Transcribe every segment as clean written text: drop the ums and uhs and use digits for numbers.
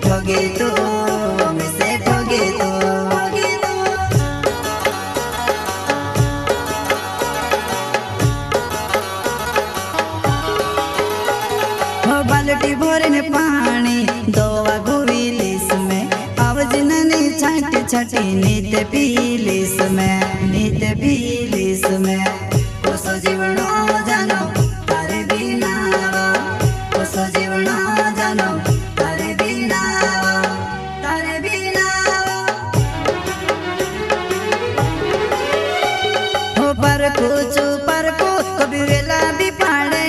ठगे तो मिसे ठगे तो बाल्टी भरने पानी दवा घुविलिस में आवाज ननी छाटी छाटी नीत पीलिस में कोसो जीवनो जानो तारे बिना कोसो जीवनो जानो तारे बिना हो पर को कभी वेला भी पाड़े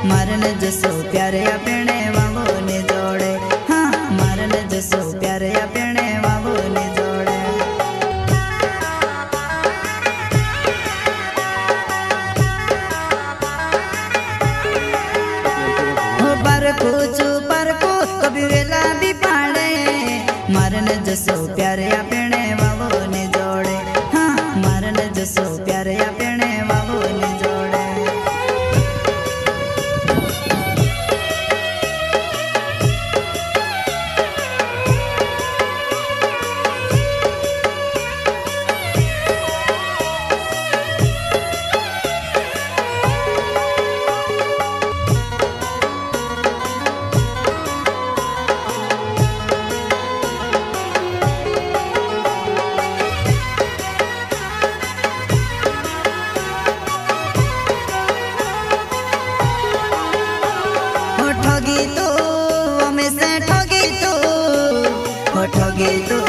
मरन जसो प्यारे अपने बाबू ने जोड़े हाँ मरन जसो प्यारे अपने बाबू ने जोड़े हो पर को कभी वेला भी पाड़े मरन जसो प्यारे अपने बाबू ने जोड़े हाँ मरन जसो प्यारे अपने बाबू ने जोड़े ठगी तो हमें से ठगी तो ठगी तो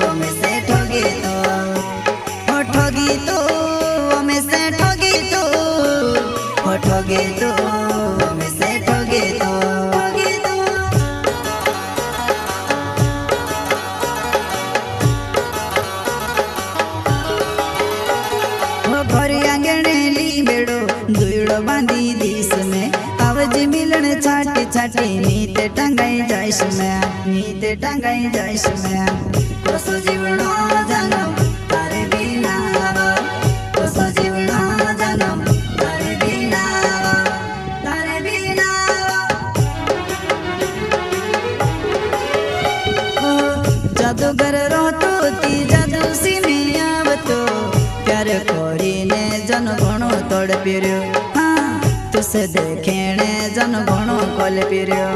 हमें से ठगी तो ठगी तो हमें से ठगी तो ठगी तो हमें से ठगी तो घर आंगणे ली बेड़ो दुईड़ो बांधी दिस में आवाज मिलन छाटी छाटी नीत टंगाई जाइश में कोसो जीवनो जानो तारे बिना कोसो जीवनो जानो तारे बिना जादूगर रोतो ती जादू सी में आवतो प्यार कोरीने जन घणो तोड़ पिर्यो हाँ तुसे देखेने जन घणो कोल पिर्यो।